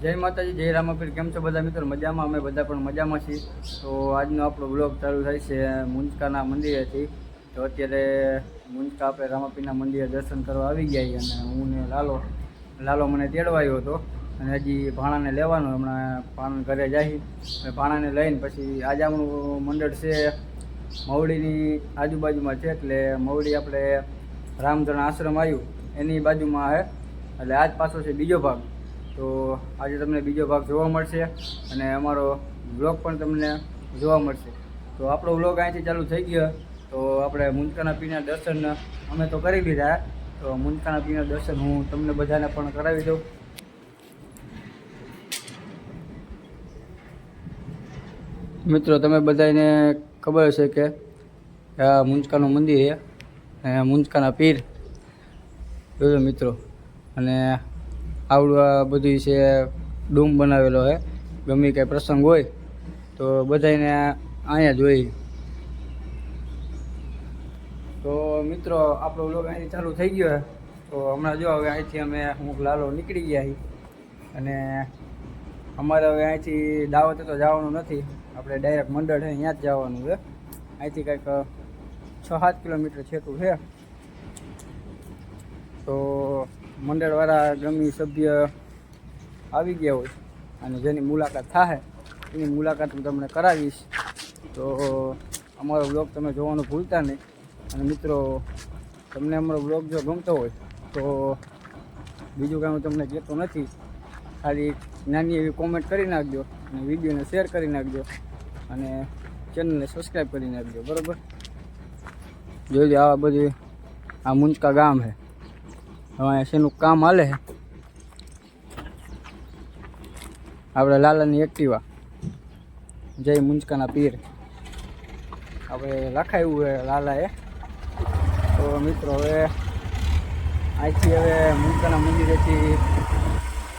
જય માતાજી, જય રામાપીર. કેમ છો બધા મિત્રો? મજામાં? અમે બધા પણ મજામાં છીએ. તો આજનો આપણો બ્લોગ ચાલુ થાય છે મુંજકાના મંદિરેથી. તો અત્યારે મુંજકા આપણે રામાપીરના મંદિરે દર્શન કરવા આવી ગયા અને હું ને લાલો મને તેડવા આવ્યો હતો અને હજી ભાણાને લેવાનો. હમણાં ભાણા ઘરે જાય ભાણાને લઈને પછી આજે આપણું મંડળ છે મવડીની આજુબાજુમાં છે, એટલે મવડી આપણે રામધણ આશ્રમ આવ્યું એની બાજુમાં છે, એટલે આજ પાછો છે બીજો ભાગ. તો આજે તમને બીજો ભાગ જોવા મળશે અને અમારો વ્લોગ પણ તમને જોવા મળશે. તો આપણો વ્લોગ અહીંથી ચાલુ થઈ ગયો. તો આપણે મુંજકાના પીરના દર્શન અમે તો કરી લીધા. તો મુંજકાના પીરના દર્શન હું તમને બધાને પણ કરાવી દઉં. મિત્રો, તમે બધાને ખબર છે કે આ મુંજકાનું મંદિર છે અને મુંજકાના પીર જોયો મિત્રો. અને આવડું આ બધું છે ડૂમ બનાવેલો છે. ગમે કંઈ પ્રસંગ હોય તો બધાને અહીંયા જોઈ. તો મિત્રો, આપણો વ્લોગ અહીંથી ચાલુ થઈ ગયો. તો હમણાં જો હવે અહીંથી અમે અમુક લાલો નીકળી ગયા છીએ અને અમારે હવે અહીંથી દાવતે તો જવાનું નથી. આપણે ડાયરેક્ટ મંડળ છે અહીંયા જ જવાનું છે. અહીંથી કંઈક 6-7 કિલોમીટર છેટું છે. તો મંડળવાળા ગમી સભ્ય આવી ગયા હોય અને જેની મુલાકાત થાય એની મુલાકાત હું તમને કરાવીશ. તો અમારો બ્લોગ તમે જોવાનું ભૂલતા નહીં. અને મિત્રો, તમને અમારો બ્લોગ જો ગમતો હોય તો બીજું કાંઈ હું તમને કહેતો નથી, ખાલી નાની એવી કોમેન્ટ કરી નાખજો અને વિડીયોને શેર કરી નાખજો અને ચેનલને સબસ્ક્રાઈબ કરી નાખજો, બરાબર? જોઈજો આવા બધી આ મુંજકા ગામ છે. હવે શેનું કામ હાલે છે? આપણે લાલાની એક્ટિવા જય મુંજકાના પીર આપણે લખાયું છે લાલાએ. તો મિત્રો, હવે અહીંથી હવે મુંજકાના મંદિરેથી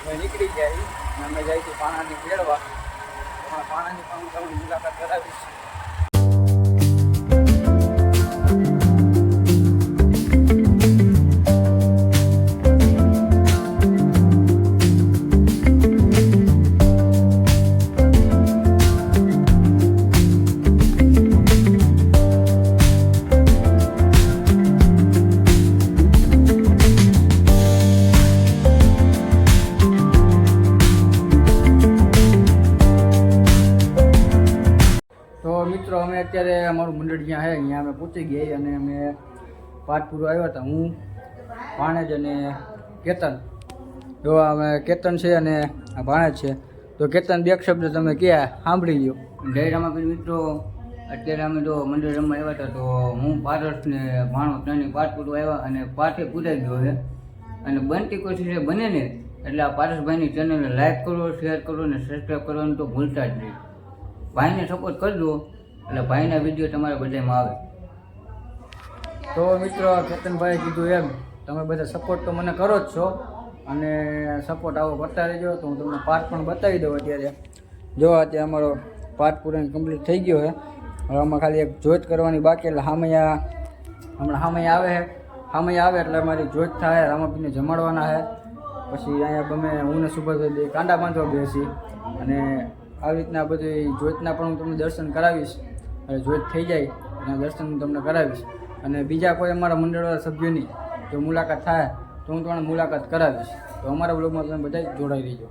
હવે નીકળી જાય અને અમે જઈશું પાણાની મેળવા. પાણાની પણ હું મુલાકાત કરાવીશ. મિત્રો, અમે અત્યારે અમારું મંડળ જ્યાં છે અહીંયા અમે પહોંચી ગયા અને અમે પાટપુર આવ્યા હતા. હું, ભાણેજ અને કેતન. જો અમે કેતન છે અને આ ભાણેજ છે. તો કેતન, બે શબ્દ તમે ક્યાં સાંભળી લ્યો. જય રામાપીર મિત્રો, અત્યારે અમે જો મંડળ રમવા આવ્યા હતા. તો હું પારસ ને ભાણો ત્રણેય પાટપુર આવ્યા અને પાઠે પૂરાઈ ગયો છે. અને બનતી કોશિશ બને ને એટલે આ પારસભાઈની ચેનલને લાઈક કરો, શેર કરો અને સબસ્ક્રાઈબ કરવાનું તો ભૂલતા જ નહીં. ભાઈને સપોર્ટ કરજો એટલે ભાઈના વિડીયો તમારે બધામાં આવે. તો મિત્રો, કેતનભાઈએ કીધું એમ તમે બધા સપોર્ટ તો મને કરો જ છો અને સપોર્ટ આવો કરતા રહેજો. તો હું તમને પાર્ટ પણ બતાવી દઉં. અત્યારે જો અત્યારે અમારો પાર્ટ પૂરો કમ્પ્લીટ થઈ ગયો છે. હવે આમાં ખાલી એક જોઈત કરવાની બાકી, એટલે હમણાં આવે છે. સામે આવે એટલે અમારી જોઈત થાય, રામાપીરને જમાડવાના છે. પછી અહીંયા ગમે હું ને સુભાષભાઈ કાંડા બાંધવા બેસી અને આવી રીતના બધી જોઈતના પણ હું તમને દર્શન કરાવીશ. અને જોઈત થઈ જાય એના દર્શન હું તમને કરાવીશ. અને બીજા કોઈ અમારા મંડળવાળા સભ્યોની જો મુલાકાત થાય તો હું તમને મુલાકાત કરાવીશ. તો અમારા બ્લોગમાં તમે બધા જોડાઈ રહીજો.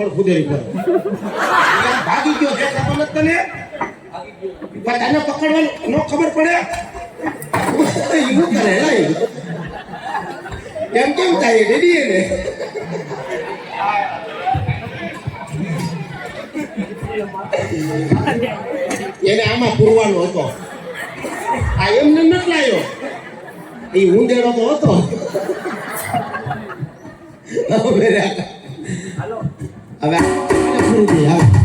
ખડ ફુદેરી પર ભાગી ગયો છે ખબર નથી તને પણ તને પકડવાનું ન ખબર પડે એવું કરે કેમ થાય રેડી એને એને આમાં પૂરવાનો હતો આ એમને નથી લાવ્યો એ ઊંધેડો તો હતો હવે પૂરું થઈ હાલે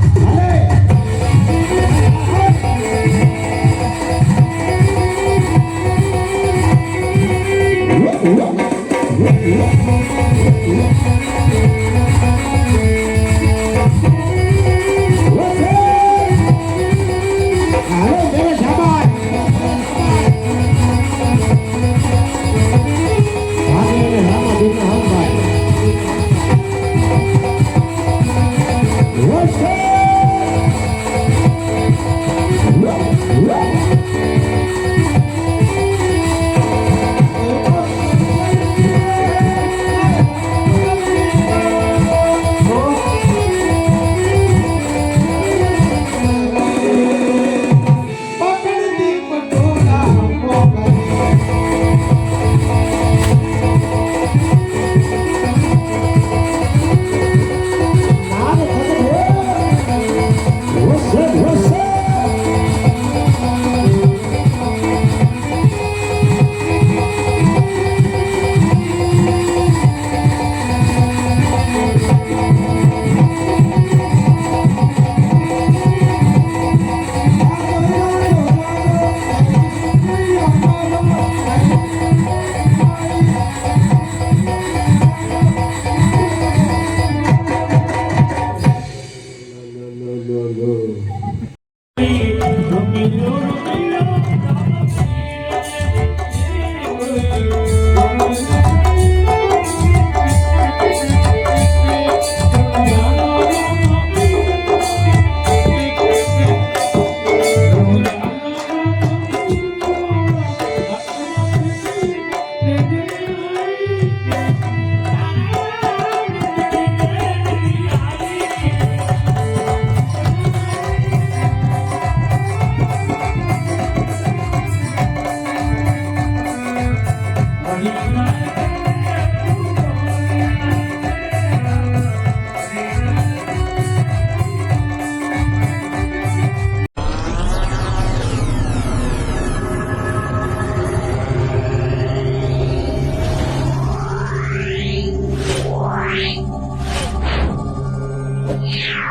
Yeah.